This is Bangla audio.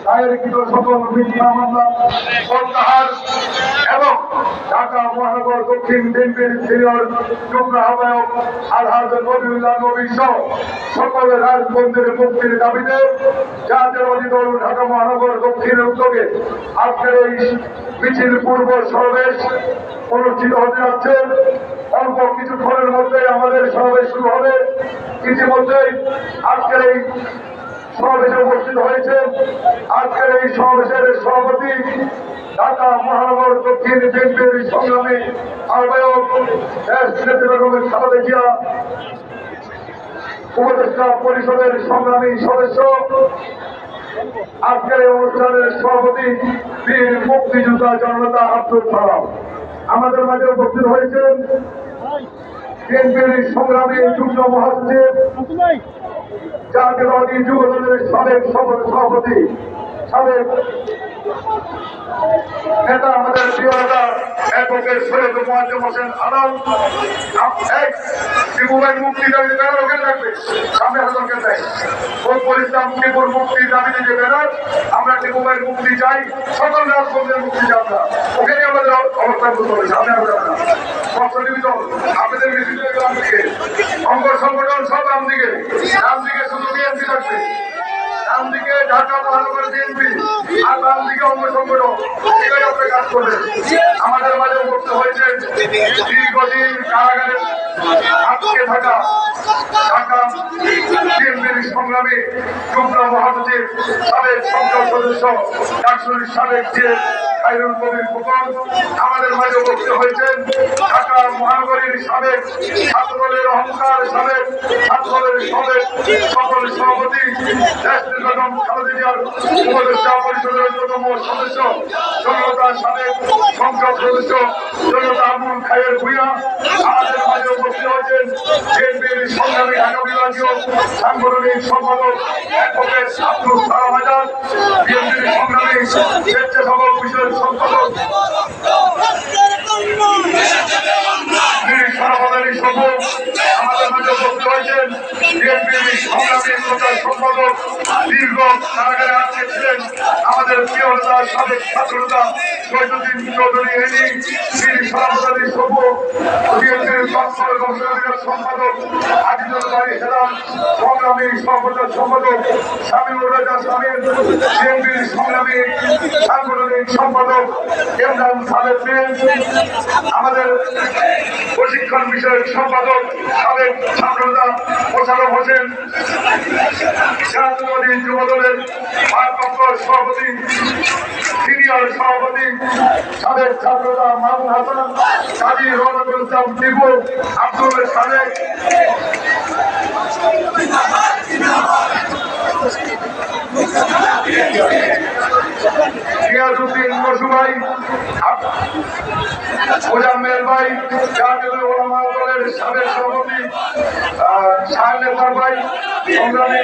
দায়েরকৃত সকল মিথ্যা মামলা প্রত্যাহার এবং ঢাকা মহানগর দক্ষিণ বিএনপির সিনিয়র যুগ্ম আহ্বায়ক আলহাজ নবীউল্লাহ নবী সহ সকল রাজবন্দির মুক্তির দাবিতে জাতীয়বাদী দল ঢাকা মহানগর দক্ষিণের উদ্যোগে আজকের এই মিছিল পূর্ব সমাবেশ অনুষ্ঠিত হতে যাচ্ছে। অল্প কিছুক্ষণের মধ্যে আমাদের সমাবেশ শুরু হবে। ইতিমধ্যেই আজকের এই সমাবেশে উপস্থিত হয়েছে আজকের এই সমাবেশের সভাপতি ঢাকা মহানগর দক্ষিণ বিএনপির সংগ্রামী আহ্বায়ক বেগমের খালেদা জিয়া, উপদেষ্টা পরিষদের সংগ্রামী সদস্য, আজকের এই অনুষ্ঠানের সভাপতি বীর মুক্তিযোদ্ধা জননেতা আব্দুল সালাম। আমাদের মাঝে উপস্থিত হয়েছেন বিএনপির সংগ্রামী যুগ্ম মহাসচিব, জাতীয়বাদী যুবদলের সাবেক সভাপতি, সাবেক নেতা, আমাদের প্রিয় নেতা অ্যাডভোকেট সৈয়দ মোয়াজ্জেম হোসেন আলম। টিপুভাই মুক্তি দাবি ব্যানার ওখানে থাকবে, সামনে হাজারকে দেয় ফজল ইসলাম টিপুর মুক্তির দাবিতে যে ব্যানার, আমরা টিপুভাইয়ের মুক্তি চাই, সকল রাজবন্দের মুক্তি চাই, আমরা ওখানে আমাদের অবস্থান করতে হবে। সামনে আমরা স্বচ্ছনীত আপনাদের মিছিল গ্রাম দিকে, অঙ্গ সংগঠন সব গ্রাম দিকে, গ্রাম দিকে শুধু বিএনপি থাকবে, ডান দিকে ঢাকা মহানগর বিএনপি আর বাম দিকে অঙ্গ সংগঠন, এটাই আপনি কাজ করবেন। আমাদের মাঝে উপস্থিত হয়েছে দীর্ঘদিন কারাগারে আটকে থাকা ঢাকা বিএনপির সংগ্রামী যুগ্ম মহাসচিব, সাবেক সংসদ সদস্য, ডাকসুর সাবেক যে খায়রুল কবির ফুকন। আমাদের মাঝে উপস্থিত হয়েছেন ঢাকা মহানগরীর সাবেক ছাত্রদলের অহংকার, সাবেক ছাত্রদলের সকল সভাপতি বেগম খালেদা জিয়ার উপদেষ্টা পরিষদের অন্যতম সদস্য, জনতা সাবেক সংসদ সদস্য জনতা আবুল খায়ের ভূঁইয়া। আমাদের মাঝে উপস্থিত হয়েছেন বিএনপির সংগ্রামী ঢাকা বিভাগীয় সাংগঠনিক সম্পাদক অ্যাডভোকেট আব্দুল সালাম আজাদ, বিএনপির সংগ্রামী স্বেচ্ছাসেবক বিষয়ক সম্পাদক আমাদের মাঝে উপস্থিত হয়েছেন বিএনপির সংগ্রামী প্রচার সম্পাদক, দীর্ঘ কারাগারে আটকে ছিলেন আমাদের প্রিয় নেতা সাবেক ছাত্রনেতা শহীদুদ্দিন চৌধুরী এনি, বীর সরাসরি সভ্য, বিএনপির সম্পাদক আজিজুল বাড়ি হেলাল, সংগ্রামী সহপ্রচার সম্পাদক শামীমুর রাজা শামীম, বিএনপির সংগ্রামী সাংগঠনিক সম্পাদক ইমরান সালেক মিয়া, আমাদের প্রশিক্ষণ বিষয়ক সম্পাদক সাবেক ছাত্রনেতা মোশাররফ হোসেন, জাতীয়বাদী যুবদলের ভারপ্রাপ্ত সভাপতি, সিনিয়র সভাপতি, সাবেক ছাত্রনেতা মাহমুদ হাসান, কাজী রহমতুল ইসলাম টিপু, আব্দুল সালেক, রিয়াজউদ্দিন মসু ভাই, মোজাম্মেল ভাই, জাতীয় ওলামা দলের সাবেক সভাপতি শাহেদ ভাই, সংগ্রামী